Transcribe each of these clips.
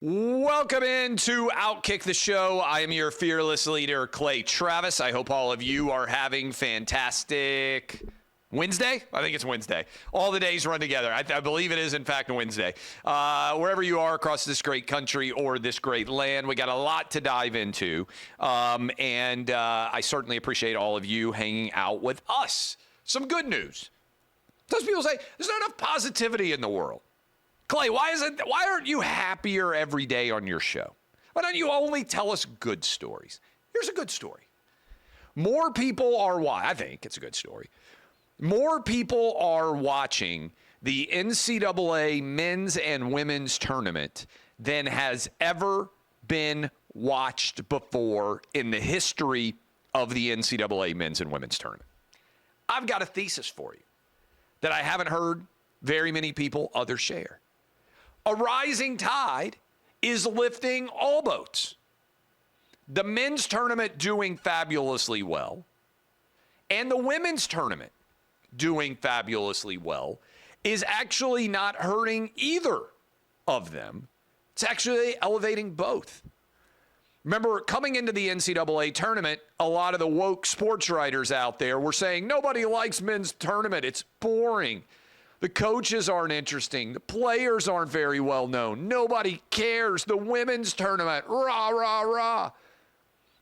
Welcome into OutKick the show. I am your fearless leader, Clay Travis. I hope all of you are having fantastic Wednesday. I think it's Wednesday. All the days run together. I believe it is, in fact, Wednesday. Wherever you are across this great country or this great land, we got a lot to dive into. And I certainly appreciate all of you hanging out with us. Some good news. Those people say there's not enough positivity in the world. Clay, why aren't you happier every day on your show? Why don't you only tell us good stories? Here's a good story. More people are I think it's a good story. More people are watching the NCAA men's and women's tournament than has ever been watched before in the history of the NCAA men's and women's tournament. I've got a thesis for you that I haven't heard very many people others share. A rising tide is lifting all boats. The men's tournament doing fabulously well, and the women's tournament doing fabulously well is actually not hurting either of them. It's actually elevating both. Remember, coming into the NCAA tournament, a lot of the woke sports writers out there were saying, nobody likes men's tournament. It's boring. The coaches aren't interesting. The players aren't very well known. Nobody cares. The women's tournament, rah, rah, rah.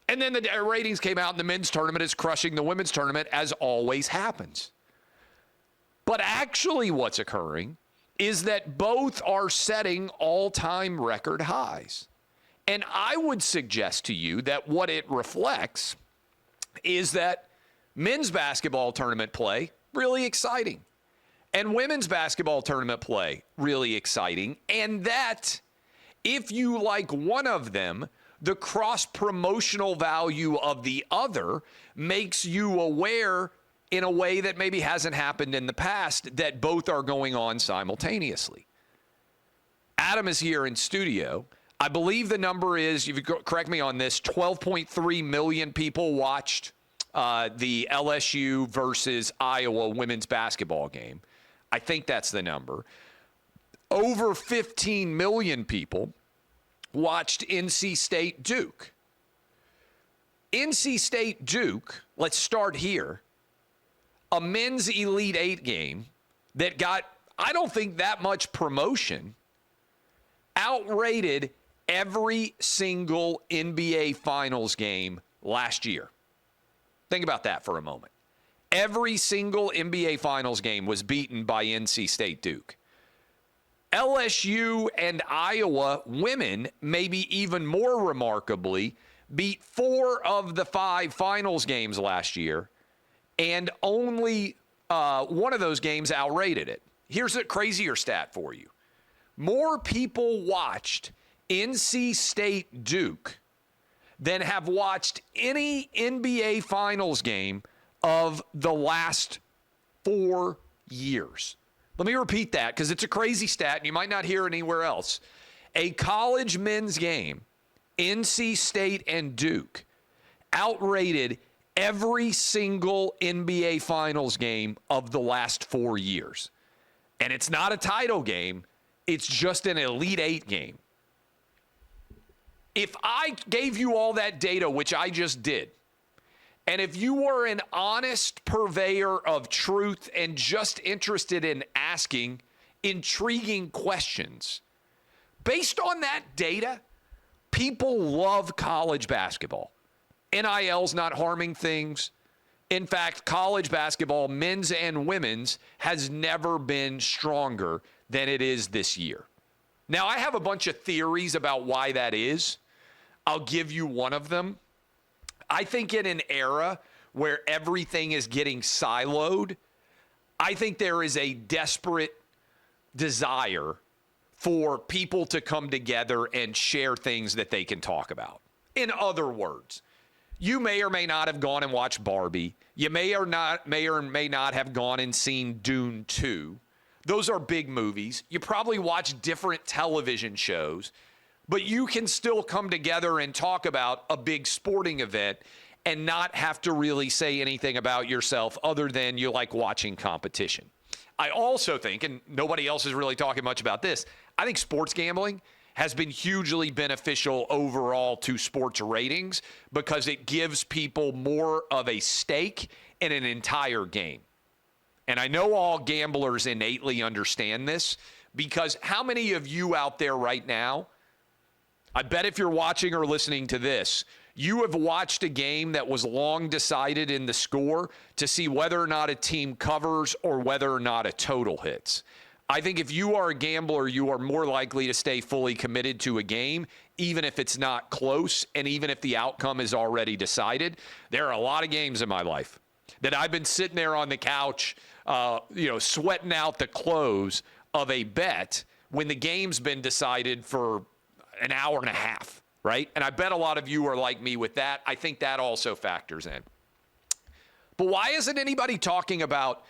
And then the ratings came out and the men's tournament is crushing the women's tournament, as always happens. But actually what's occurring is that both are setting all-time record highs. And I would suggest to you that what it reflects is that men's basketball tournament play, really exciting. And women's basketball tournament play, really exciting. And that, if you like one of them, the cross-promotional value of the other makes you aware in a way that maybe hasn't happened in the past that both are going on simultaneously. Adam is here in studio. I believe the number is, if you correct me on this, 12.3 million people watched the LSU versus Iowa women's basketball game. I think that's the number. Over 15 million people watched NC State Duke. NC State Duke, let's start here, a men's Elite Eight game that got, I don't think, that much promotion, outrated every single NBA Finals game last year. Think about that for a moment. Every single NBA Finals game was beaten by NC State Duke. LSU and Iowa women, maybe even more remarkably, beat 4 of the 5 Finals games last year, and only one of those games outrated it. Here's a crazier stat for you. More people watched NC State Duke than have watched any NBA Finals game of the last 4 years. Let me repeat that because it's a crazy stat and you might not hear it anywhere else. A college men's game, NC State and Duke, outrated every single NBA Finals game of the last 4 years. And it's not a title game. It's just an Elite Eight game. If I gave you all that data, which I just did, and if you were an honest purveyor of truth and just interested in asking intriguing questions, based on that data, people love college basketball. NIL's not harming things. In fact, college basketball, men's and women's, has never been stronger than it is this year. Now, I have a bunch of theories about why that is. I'll give you one of them. I think in an era where everything is getting siloed, I think there is a desperate desire for people to come together and share things that they can talk about. In other words, you may or may not have gone and watched Barbie. You may or may not have gone and seen Dune 2. Those are big movies. You probably watch different television shows, but you can still come together and talk about a big sporting event and not have to really say anything about yourself other than you like watching competition. I also think, and nobody else is really talking much about this, I think sports gambling has been hugely beneficial overall to sports ratings because it gives people more of a stake in an entire game. And I know all gamblers innately understand this, because how many of you out there right now, I bet if you're watching or listening to this, you have watched a game that was long decided in the score to see whether or not a team covers or whether or not a total hits. I think if you are a gambler, you are more likely to stay fully committed to a game, even if it's not close and even if the outcome is already decided. There are a lot of games in my life that I've been sitting there on the couch, sweating out the close of a bet when the game's been decided for an hour and a half, right? And I bet a lot of you are like me with that. I think that also factors in. But why isn't anybody talking about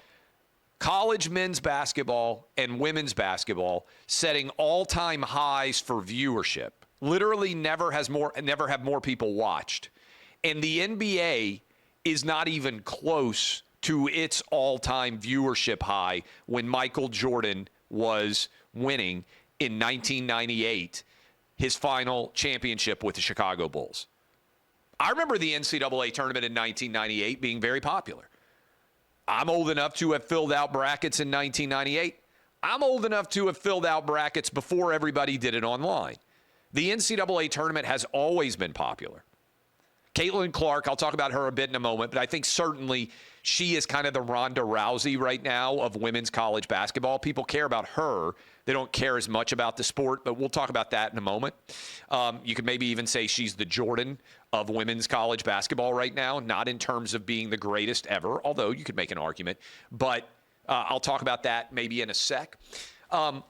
college men's basketball and women's basketball setting all-time highs for viewership? Literally never have more people watched. And the NBA is not even close to its all-time viewership high when Michael Jordan was winning in 1998, his final championship with the Chicago Bulls. I remember the NCAA tournament in 1998 being very popular. I'm old enough to have filled out brackets in 1998. I'm old enough to have filled out brackets before everybody did it online. The NCAA tournament has always been popular. Caitlin Clark, I'll talk about her a bit in a moment, but I think certainly she is kind of the Ronda Rousey right now of women's college basketball. People care about her. They don't care as much about the sport, but we'll talk about that in a moment. You could maybe even say she's the Jordan of women's college basketball right now, not in terms of being the greatest ever, although you could make an argument. But I'll talk about that maybe in a sec. But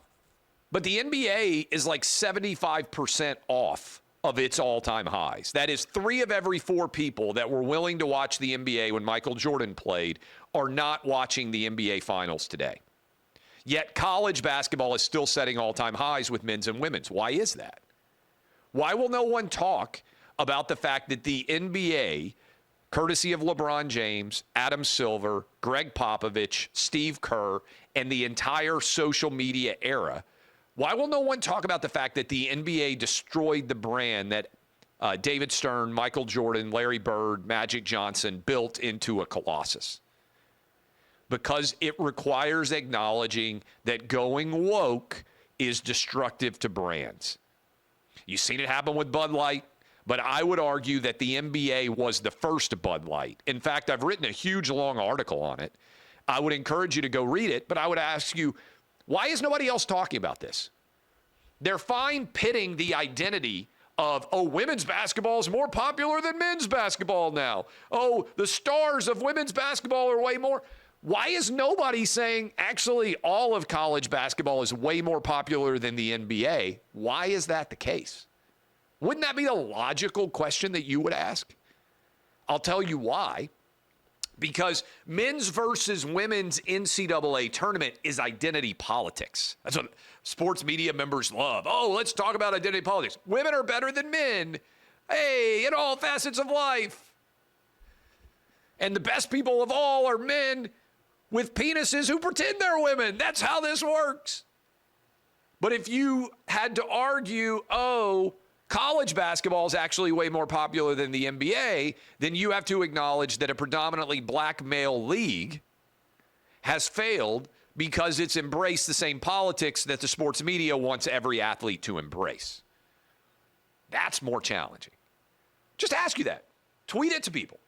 the NBA is like 75% off of its all-time highs. That is 3 of every 4 people that were willing to watch the NBA when Michael Jordan played are not watching the NBA Finals today. Yet college basketball is still setting all-time highs with men's and women's. Why is that? Why will no one talk about the fact that the NBA, courtesy of LeBron James, Adam Silver, Greg Popovich, Steve Kerr, and the entire social media era, why will no one talk about the fact that the NBA destroyed the brand that David Stern, Michael Jordan, Larry Bird, Magic Johnson built into a colossus? Because it requires acknowledging that going woke is destructive to brands. You've seen it happen with Bud Light, but I would argue that the NBA was the first Bud Light. In fact, I've written a huge, long article on it. I would encourage you to go read it, but I would ask you, why is nobody else talking about this? They're fine pitting the identity of, women's basketball is more popular than men's basketball now. The stars of women's basketball are way more. Why is nobody saying, actually, all of college basketball is way more popular than the NBA? Why is that the case? Wouldn't that be the logical question that you would ask? I'll tell you why. Because men's versus women's NCAA tournament is identity politics. That's what sports media members love. Let's talk about identity politics. Women are better than men. Hey, in all facets of life. And the best people of all are men with penises who pretend they're women. That's how this works. But if you had to argue, college basketball is actually way more popular than the NBA, then you have to acknowledge that a predominantly black male league has failed because it's embraced the same politics that the sports media wants every athlete to embrace. That's more challenging. Just ask you that. Tweet it to people.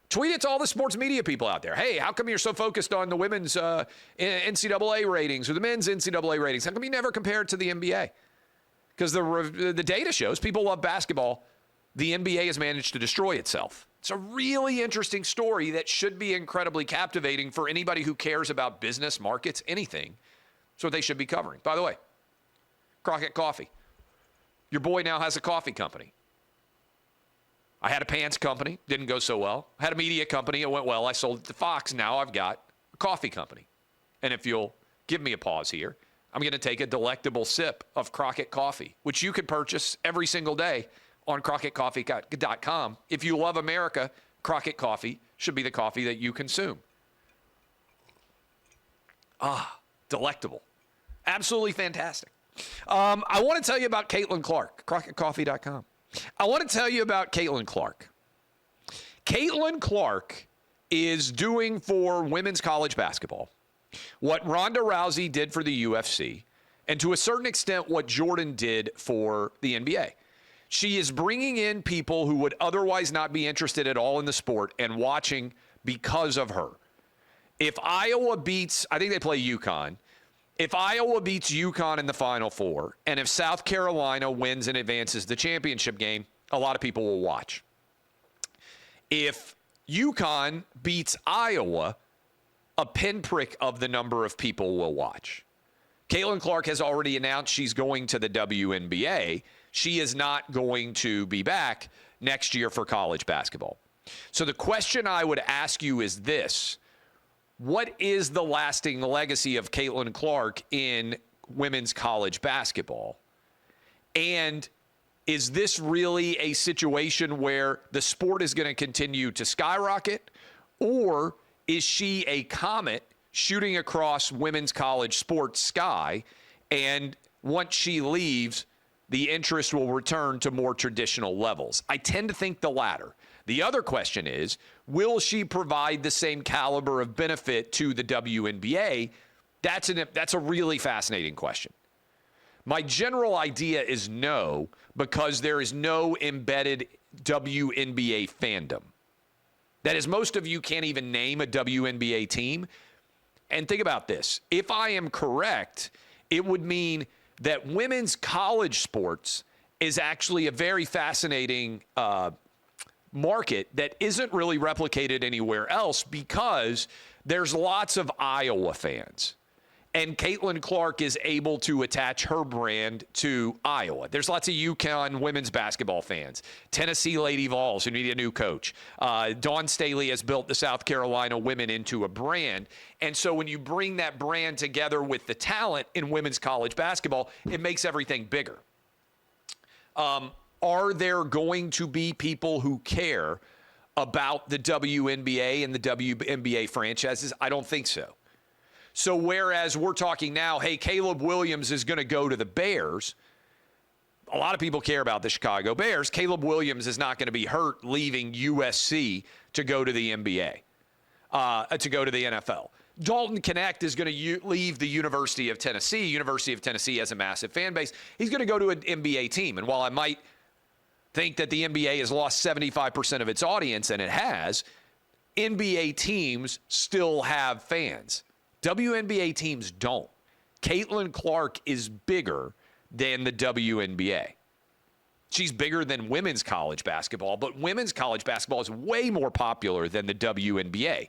Tweet it to all the sports media people out there. Hey, how come you're so focused on the women's NCAA ratings or the men's NCAA ratings? How come you never compare it to the NBA? Because the data shows people love basketball. The NBA has managed to destroy itself. It's a really interesting story that should be incredibly captivating for anybody who cares about business, markets, anything. That's what they should be covering. By the way, Crockett Coffee. Your boy now has a coffee company. I had a pants company. Didn't go so well. I had a media company. It went well. I sold it to Fox. Now I've got a coffee company. And if you'll give me a pause here, I'm going to take a delectable sip of Crockett Coffee, which you can purchase every single day on crockettcoffee.com. If you love America, Crockett Coffee should be the coffee that you consume. Delectable. Absolutely fantastic. I want to tell you about Caitlin Clark, CrockettCoffee.com. I want to tell you about Caitlin Clark. Caitlin Clark is doing for women's college basketball what Ronda Rousey did for the UFC, and to a certain extent what Jordan did for the NBA. She is bringing in people who would otherwise not be interested at all in the sport and watching because of her. If Iowa beats, I think they play UConn. If Iowa beats UConn in the Final Four, and if South Carolina wins and advances the championship game, a lot of people will watch. If UConn beats Iowa, a pinprick of the number of people will watch. Caitlin Clark has already announced she's going to the WNBA. She is not going to be back next year for college basketball. So the question I would ask you is this. What is the lasting legacy of Caitlin Clark in women's college basketball? And is this really a situation where the sport is going to continue to skyrocket? Or is she a comet shooting across women's college sports sky, and once she leaves, the interest will return to more traditional levels? I tend to think the latter. The other question is, will she provide the same caliber of benefit to the WNBA? That's a really fascinating question. My general idea is no, because there is no embedded WNBA fandom. That is, most of you can't even name a WNBA team. And think about this. If I am correct, it would mean that women's college sports is actually a very fascinating market that isn't really replicated anywhere else, because there's lots of Iowa fans. And Caitlin Clark is able to attach her brand to Iowa. There's lots of UConn women's basketball fans. Tennessee Lady Vols, who need a new coach. Dawn Staley has built the South Carolina women into a brand. And so when you bring that brand together with the talent in women's college basketball, it makes everything bigger. Are there going to be people who care about the WNBA and the WNBA franchises? I don't think so. So whereas we're talking now, hey, Caleb Williams is going to go to the Bears, a lot of people care about the Chicago Bears. Caleb Williams is not going to be hurt leaving USC to go to the NBA, to go to the NFL. Dalton Knecht is going to leave the University of Tennessee. University of Tennessee has a massive fan base. He's going to go to an NBA team. And while I might think that the NBA has lost 75% of its audience, and it has, NBA teams still have fans. WNBA teams don't. Caitlin Clark is bigger than the WNBA. She's bigger than women's college basketball, but women's college basketball is way more popular than the WNBA.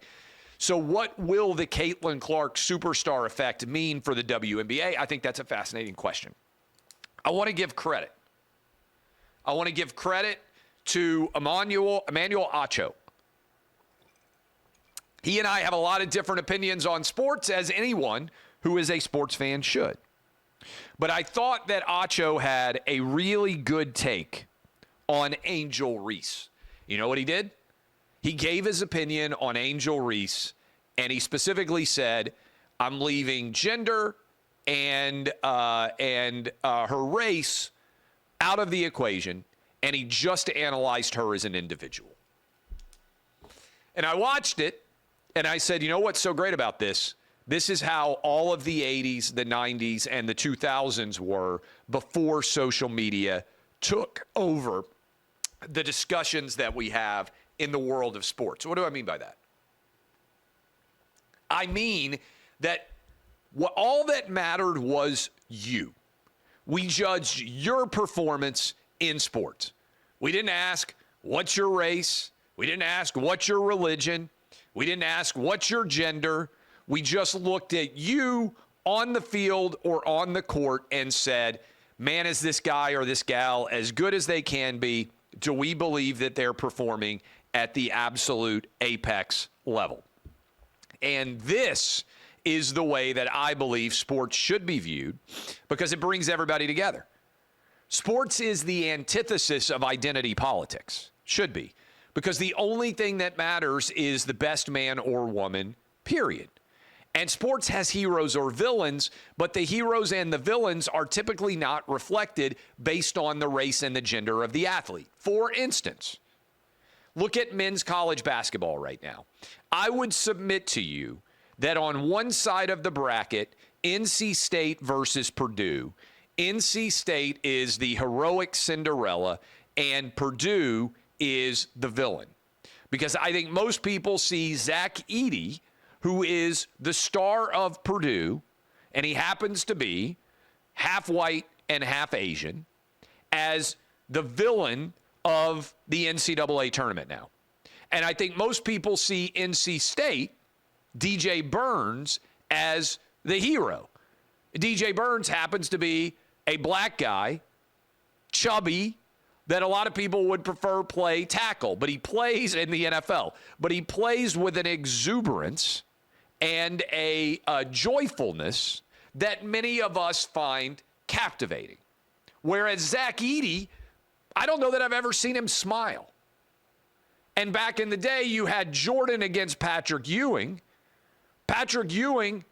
So what will the Caitlin Clark superstar effect mean for the WNBA? I think that's a fascinating question. I want to give credit. I want to give credit to Emmanuel Acho. He and I have a lot of different opinions on sports, as anyone who is a sports fan should. But I thought that Acho had a really good take on Angel Reese. You know what he did? He gave his opinion on Angel Reese, and he specifically said, I'm leaving gender and her race out of the equation, and he just analyzed her as an individual. And I watched it, and I said, you know what's so great about this? This is how all of the 80s, the 90s, and the 2000s were before social media took over the discussions that we have in the world of sports. What do I mean by that? I mean that all that mattered was you. We judged your performance in sports. We didn't ask, what's your race? We didn't ask, what's your religion? We didn't ask, what's your gender? We just looked at you on the field or on the court and said, man, is this guy or this gal as good as they can be? Do we believe that they're performing at the absolute apex level? And this is the way that I believe sports should be viewed, because it brings everybody together. Sports is the antithesis of identity politics, should be, because the only thing that matters is the best man or woman, period. And sports has heroes or villains, but the heroes and the villains are typically not reflected based on the race and the gender of the athlete. For instance, look at men's college basketball right now. I would submit to you that on one side of the bracket, NC State versus Purdue, NC State is the heroic Cinderella and Purdue is the villain. Because I think most people see Zach Edey, who is the star of Purdue, and he happens to be half white and half Asian, as the villain of the NCAA tournament now. And I think most people see NC State, DJ Burns, as the hero. DJ Burns happens to be a black guy, chubby, that a lot of people would prefer play tackle, but he plays in the NFL. But he plays with an exuberance and a joyfulness that many of us find captivating. Whereas Zach Edey, I don't know that I've ever seen him smile. And back in the day, you had Jordan against Patrick Ewing. Patrick Ewing,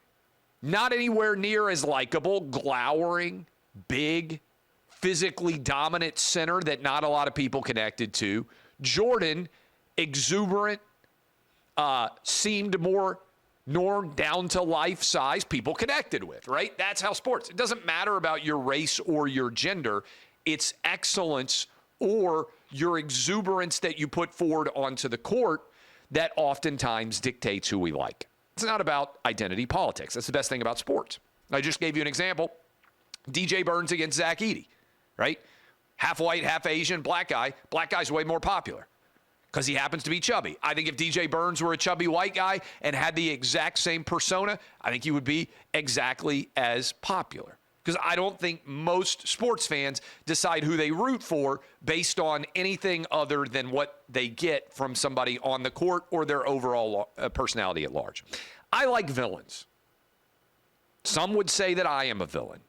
not anywhere near as likable, glowering, big, physically dominant center that not a lot of people connected to. Jordan, exuberant, seemed more norm down to life size people connected with, right? That's how sports. It doesn't matter about your race or your gender. It's excellence or your exuberance that you put forward onto the court that oftentimes dictates who we like. It's not about identity politics. That's the best thing about sports. I just gave you an example. DJ Burns against Zach Edey, right? Half white, half Asian, black guy. Black guy's way more popular because he happens to be chubby. I think if DJ Burns were a chubby white guy and had the exact same persona, I think he would be exactly as popular. Because I don't think most sports fans decide who they root for based on anything other than what they get from somebody on the court or their overall personality at large. I like villains. Some would say that I am a villain.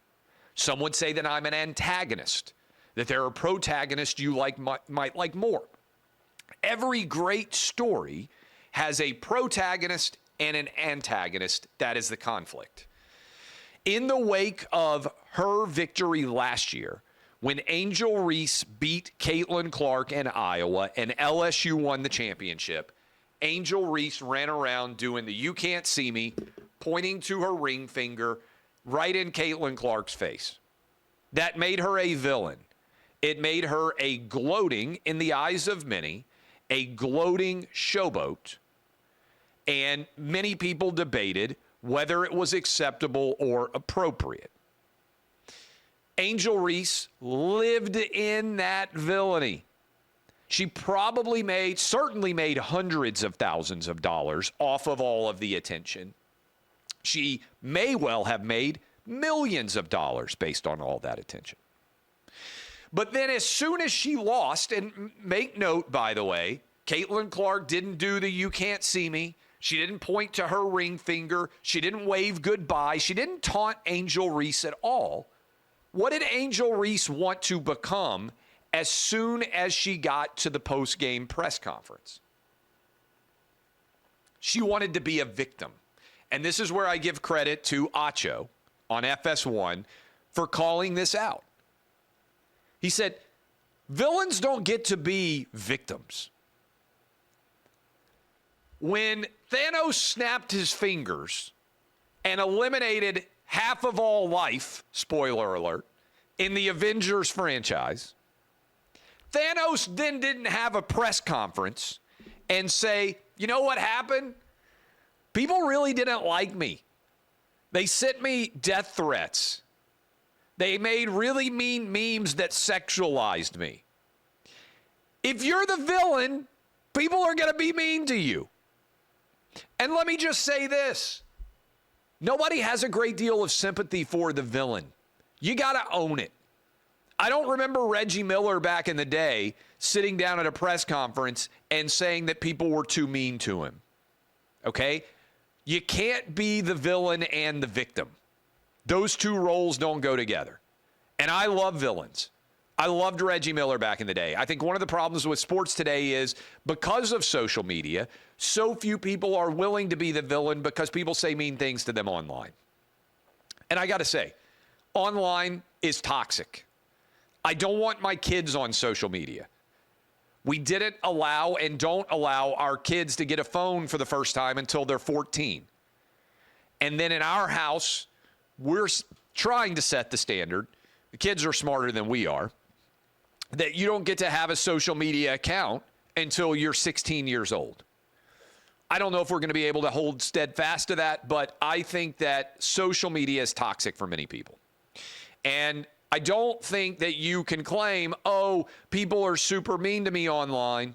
Some would say that I'm an antagonist, that there are protagonists you might like more. Every great story has a protagonist and an antagonist. That is the conflict. In the wake of her victory last year, when Angel Reese beat Caitlin Clark in Iowa and LSU won the championship, Angel Reese ran around doing the "you can't see me," pointing to her ring finger right in Caitlin Clark's face. That made her a villain. It made her a gloating, in the eyes of many, a gloating showboat. And many people debated whether it was acceptable or appropriate. Angel Reese lived in that villainy. She certainly made hundreds of thousands of dollars off of all of the attention. She may well have made millions of dollars based on all that attention. But then as soon as she lost, and make note, by the way, Caitlin Clark didn't do the "you can't see me." She didn't point to her ring finger. She didn't wave goodbye. She didn't taunt Angel Reese at all. What did Angel Reese want to become as soon as she got to the post-game press conference? She wanted to be a victim. And this is where I give credit to Acho on FS1 for calling this out. He said, villains don't get to be victims. When Thanos snapped his fingers and eliminated half of all life, spoiler alert, in the Avengers franchise, Thanos then didn't have a press conference and say, you know what happened? People really didn't like me. They sent me death threats. They made really mean memes that sexualized me. If you're the villain, people are going to be mean to you. And let me just say this. Nobody has a great deal of sympathy for the villain. You got to own it. I don't remember Reggie Miller back in the day sitting down at a press conference and saying that people were too mean to him. Okay? You can't be the villain and the victim. Those two roles don't go together. And I love villains. I loved Reggie Miller back in the day. I think one of the problems with sports today is because of social media, so few people are willing to be the villain because people say mean things to them online. And I got to say, online is toxic. I don't want my kids on social media. We didn't allow and don't allow our kids to get a phone for the first time until they're 14. And then in our house, we're trying to set the standard. The kids are smarter than we are. That you don't get to have a social media account until you're 16 years old. I don't know if we're going to be able to hold steadfast to that, but I think that social media is toxic for many people. And I don't think that you can claim, oh, people are super mean to me online,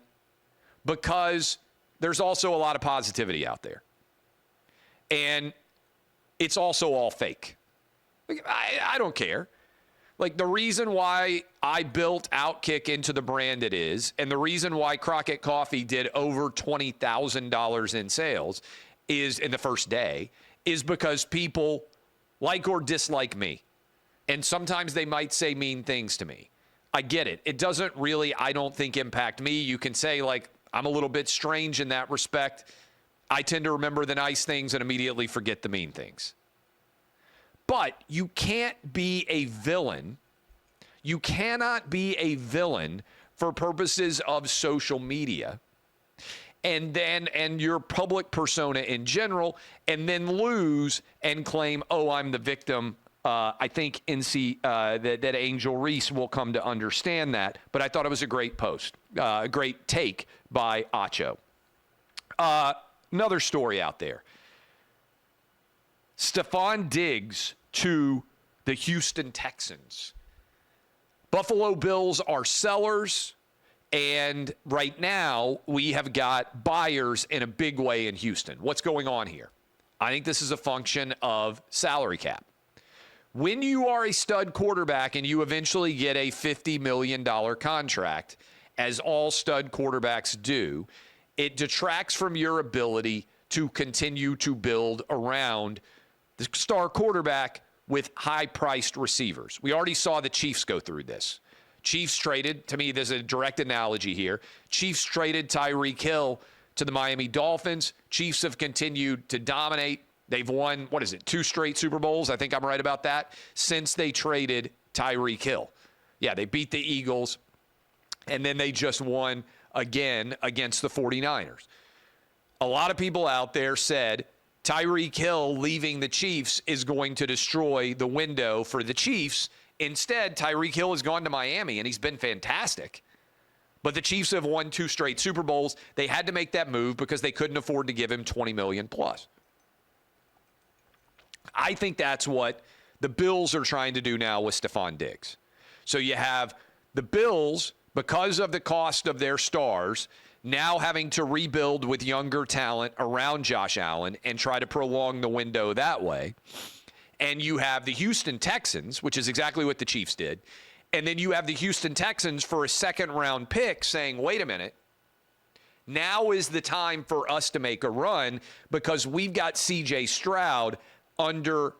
because there's also a lot of positivity out there. And it's also all fake. I don't care. Like, the reason why I built OutKick into the brand it is, and the reason why Crockett Coffee did over $20,000 in sales is in the first day, is because people like or dislike me. And sometimes they might say mean things to me. I get it. It doesn't really, I don't think, impact me. You can say, like, I'm a little bit strange in that respect. I tend to remember the nice things and immediately forget the mean things. But you can't be a villain. You cannot be a villain for purposes of social media and your public persona in general, and then lose and claim, oh, I'm the victim. I think that Angel Reese will come to understand that. But I thought it was a great post, a great take by Acho. Another story out there. Stefon Diggs to the Houston Texans. Buffalo Bills are sellers, and right now we have got buyers in a big way in Houston. What's going on here? I think this is a function of salary cap. When you are a stud quarterback and you eventually get a $50 million contract, as all stud quarterbacks do, it detracts from your ability to continue to build around the star quarterback with high-priced receivers. We already saw the Chiefs go through this. Chiefs traded, to me, there's a direct analogy here. Chiefs traded Tyreek Hill to the Miami Dolphins. Chiefs have continued to dominate. They've won, 2 straight Super Bowls? I think I'm right about that, since they traded Tyreek Hill. Yeah, they beat the Eagles, and then they just won again against the 49ers. A lot of people out there said Tyreek Hill leaving the Chiefs is going to destroy the window for the Chiefs. Instead, Tyreek Hill has gone to Miami, and he's been fantastic. But the Chiefs have won 2 straight Super Bowls. They had to make that move because they couldn't afford to give him $20 million plus. I think that's what the Bills are trying to do now with Stefon Diggs. So you have the Bills, because of the cost of their stars, now having to rebuild with younger talent around Josh Allen and try to prolong the window that way. And you have the Houston Texans, which is exactly what the Chiefs did. And then you have the Houston Texans for a second-round pick saying, wait a minute, now is the time for us to make a run because we've got C.J. Stroud under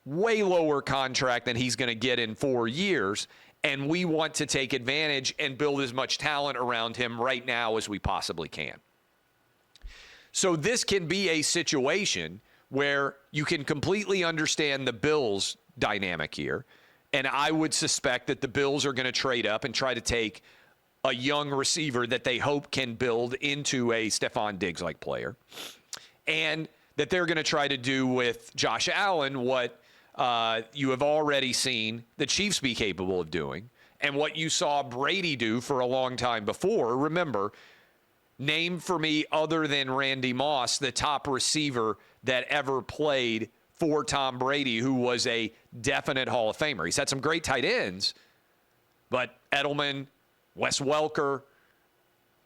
way lower contract than he's going to get in 4 years, and we want to take advantage and build as much talent around him right now as we possibly can. So this can be a situation where you can completely understand the Bills' dynamic here, and I would suspect that the Bills are going to trade up and try to take a young receiver that they hope can build into a Stefon Diggs-like player, and that they're going to try to do with Josh Allen what you have already seen the Chiefs be capable of doing, and what you saw Brady do for a long time before. Remember, name for me, other than Randy Moss, the top receiver that ever played for Tom Brady, who was a definite Hall of Famer. He's had some great tight ends, but Edelman, Wes Welker,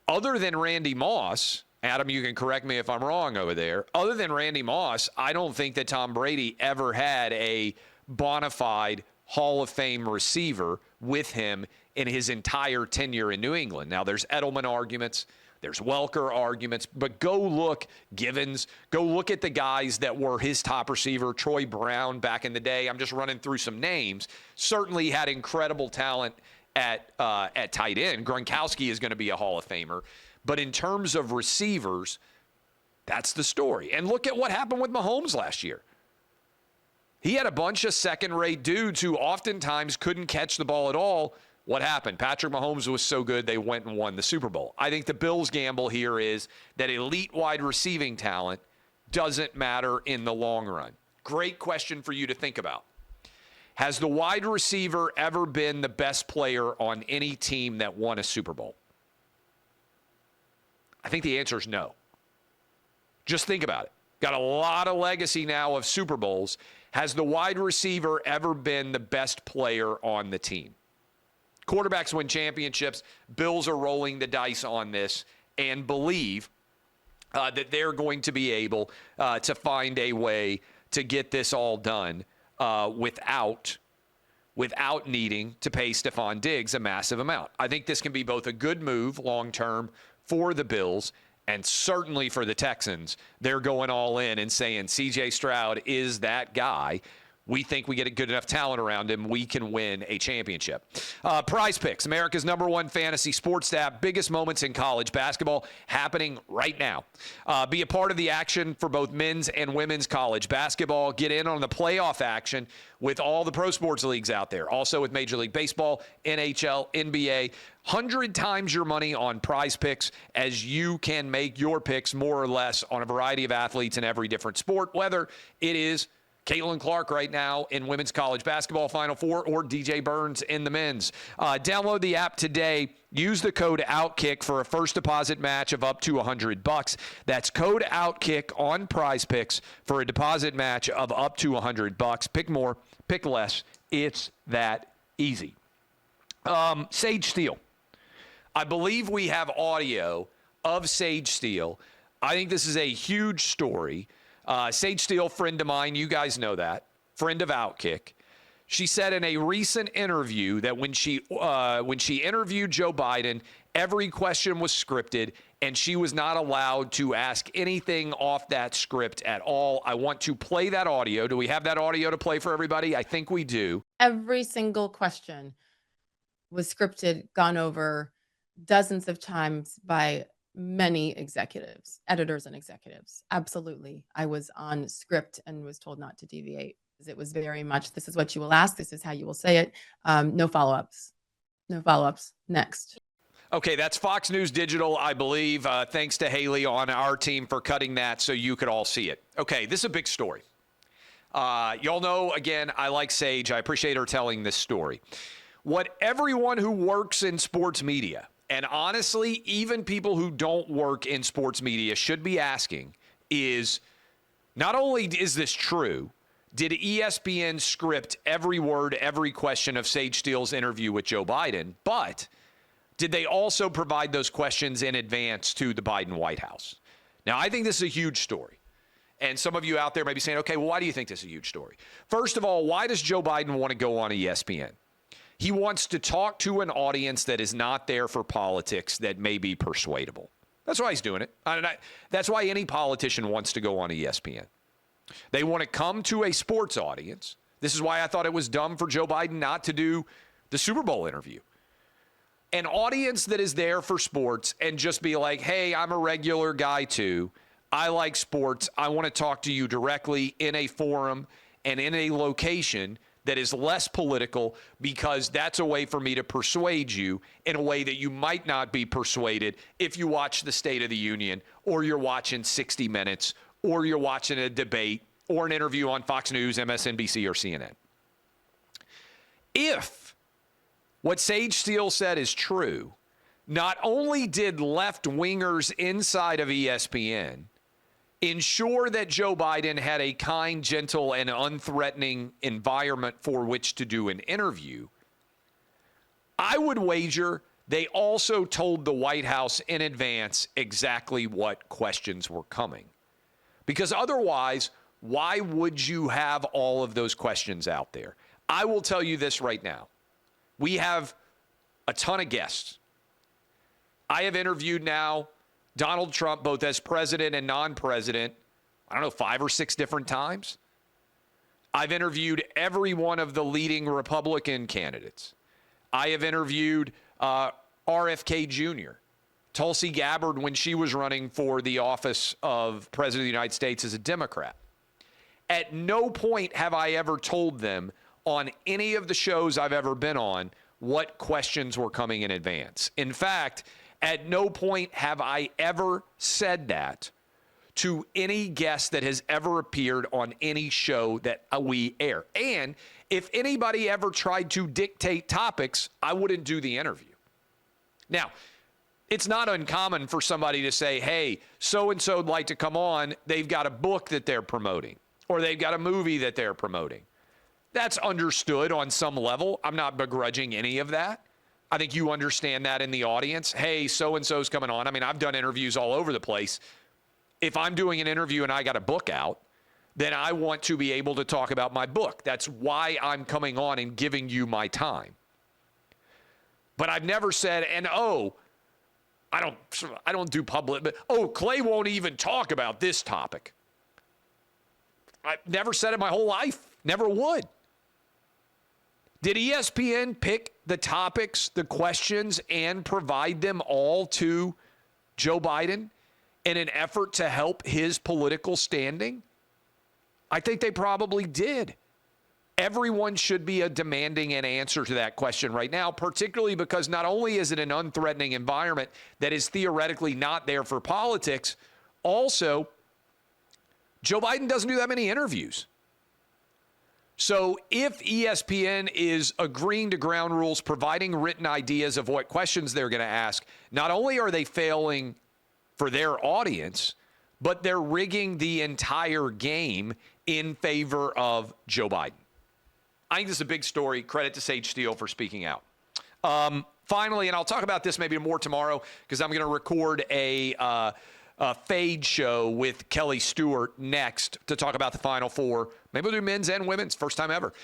other than Randy Moss, Adam, you can correct me if I'm wrong over there. Other than Randy Moss, I don't think that Tom Brady ever had a bona fide Hall of Fame receiver with him in his entire tenure in New England. Now, there's Edelman arguments. There's Welker arguments. But go look, Givens. Go look at the guys that were his top receiver. Troy Brown back in the day. I'm just running through some names. Certainly had incredible talent at tight end. Gronkowski is going to be a Hall of Famer. But in terms of receivers, that's the story. And look at what happened with Mahomes last year. He had a bunch of second-rate dudes who oftentimes couldn't catch the ball at all. What happened? Patrick Mahomes was so good they went and won the Super Bowl. I think the Bills' gamble here is that elite wide receiving talent doesn't matter in the long run. Great question for you to think about. Has the wide receiver ever been the best player on any team that won a Super Bowl? I think the answer is no. Just think about it. Got a lot of legacy now of Super Bowls. Has the wide receiver ever been the best player on the team? Quarterbacks win championships. Bills are rolling the dice on this and believe that they're going to be able to find a way to get this all done without needing to pay Stefon Diggs a massive amount. I think this can be both a good move long-term for the Bills and certainly for the Texans. They're going all in and saying C.J. Stroud is that guy. We think we get a good enough talent around him, we can win a championship. PrizePicks, America's #1 fantasy sports app. Biggest moments in college basketball happening right now. Be a part of the action for both men's and women's college basketball. Get in on the playoff action with all the pro sports leagues out there. Also with Major League Baseball, NHL, NBA. 100 times your money on PrizePicks as you can make your picks more or less on a variety of athletes in every different sport, whether it is Caitlin Clark right now in women's college basketball Final Four or DJ Burns in the men's. Download the app today. Use the code OutKick for a first deposit match of up to $100. That's code OutKick on PrizePicks for a deposit match of up to $100. Pick more, pick less. It's that easy. Sage Steele. I believe we have audio of Sage Steele. I think this is a huge story. Sage Steele, friend of mine, you guys know that, friend of OutKick. She said in a recent interview that when she interviewed Joe Biden, every question was scripted and she was not allowed to ask anything off that script at all. I want to play that audio. Do we have that audio to play for everybody? I think we do. Every single question was scripted, gone over dozens of times by many executives, editors and executives. Absolutely. I was on script and was told not to deviate. It was very much, this is what you will ask. This is how you will say it. No follow-ups. No follow-ups. Next. Okay, that's Fox News Digital, I believe. Thanks to Haley on our team for cutting that so you could all see it. Okay, this is a big story. Y'all know, again, I like Sage. I appreciate her telling this story. What everyone who works in sports media, and honestly, even people who don't work in sports media should be asking is, not only is this true, did ESPN script every word, every question of Sage Steele's interview with Joe Biden, but did they also provide those questions in advance to the Biden White House? Now, I think this is a huge story. And some of you out there may be saying, okay, well, why do you think this is a huge story? First of all, why does Joe Biden want to go on ESPN? He wants to talk to an audience that is not there for politics that may be persuadable. That's why he's doing it. That's why any politician wants to go on ESPN. They want to come to a sports audience. This is why I thought it was dumb for Joe Biden not to do the Super Bowl interview. An audience that is there for sports and just be like, hey, I'm a regular guy too. I like sports. I want to talk to you directly in a forum and in a location that is less political, because that's a way for me to persuade you in a way that you might not be persuaded if you watch the State of the Union, or you're watching 60 Minutes, or you're watching a debate or an interview on Fox News, MSNBC, or CNN. If what Sage Steele said is true, not only did left-wingers inside of ESPN ensure that Joe Biden had a kind, gentle, and unthreatening environment for which to do an interview, I would wager they also told the White House in advance exactly what questions were coming. Because otherwise, why would you have all of those questions out there? I will tell you this right now. We have a ton of guests. I have interviewed now Donald Trump, both as president and non-president, 5 or 6 different times. I've interviewed every one of the leading Republican candidates. I have interviewed RFK Jr., Tulsi Gabbard, when she was running for the office of President of the United States as a Democrat. At no point have I ever told them on any of the shows I've ever been on what questions were coming in advance. In fact, at no point have I ever said that to any guest that has ever appeared on any show that we air. And if anybody ever tried to dictate topics, I wouldn't do the interview. Now, it's not uncommon for somebody to say, hey, so-and-so would like to come on. They've got a book that they're promoting, or they've got a movie that they're promoting. That's understood on some level. I'm not begrudging any of that. I think you understand that in the audience. Hey, so-and-so's coming on. I mean, I've done interviews all over the place. If I'm doing an interview and I got a book out, then I want to be able to talk about my book. That's why I'm coming on and giving you my time. But I've never said, I don't do public, but, Clay won't even talk about this topic. I've never said it my whole life. Never would. Did ESPN pick the topics, the questions, and provide them all to Joe Biden in an effort to help his political standing? I think they probably did. Everyone should be demanding an answer to that question right now, particularly because not only is it an unthreatening environment that is theoretically not there for politics, also, Joe Biden doesn't do that many interviews. So if ESPN is agreeing to ground rules, providing written ideas of what questions they're going to ask, not only are they failing for their audience, but they're rigging the entire game in favor of Joe Biden. I think this is a big story. Credit to Sage Steele for speaking out. Finally, and I'll talk about this maybe more tomorrow because I'm going to record a Fade show with Kelly Stewart next to talk about the Final Four. Maybe we'll do men's and women's, first time ever,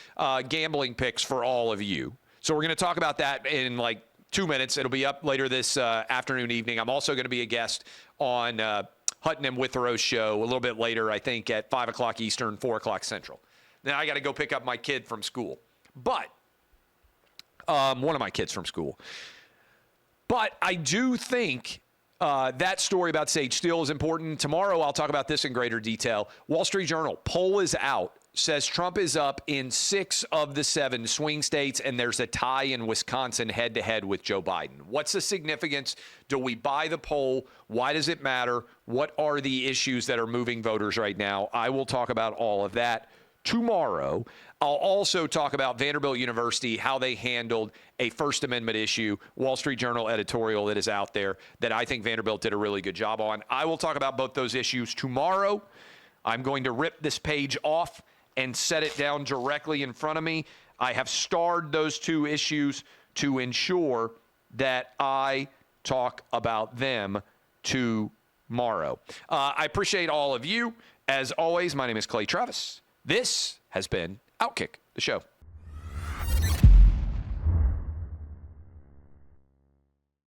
gambling picks for all of you. So we're going to talk about that in like 2 minutes. It'll be up later this afternoon, evening. I'm also going to be a guest on Hutton and Witherow's show a little bit later, I think at 5 o'clock Eastern, 4 o'clock Central. Now I got to go pick up my kid from school. But one of my kids from school. But I do think that story about Sage Steele is important. Tomorrow I'll talk about this in greater detail. Wall Street Journal, poll is out, says Trump is up in 6 of the 7 swing states, and there's a tie in Wisconsin head-to-head with Joe Biden. What's the significance? Do we buy the poll? Why does it matter? What are the issues that are moving voters right now? I will talk about all of that tomorrow. I'll also talk about Vanderbilt University, how they handled a First Amendment issue, Wall Street Journal editorial that is out there that I think Vanderbilt did a really good job on. I will talk about both those issues tomorrow. I'm going to rip this page off and set it down directly in front of me. I have starred those 2 issues to ensure that I talk about them tomorrow. I appreciate all of you. As always, my name is Clay Travis. This has been OutKick, the show.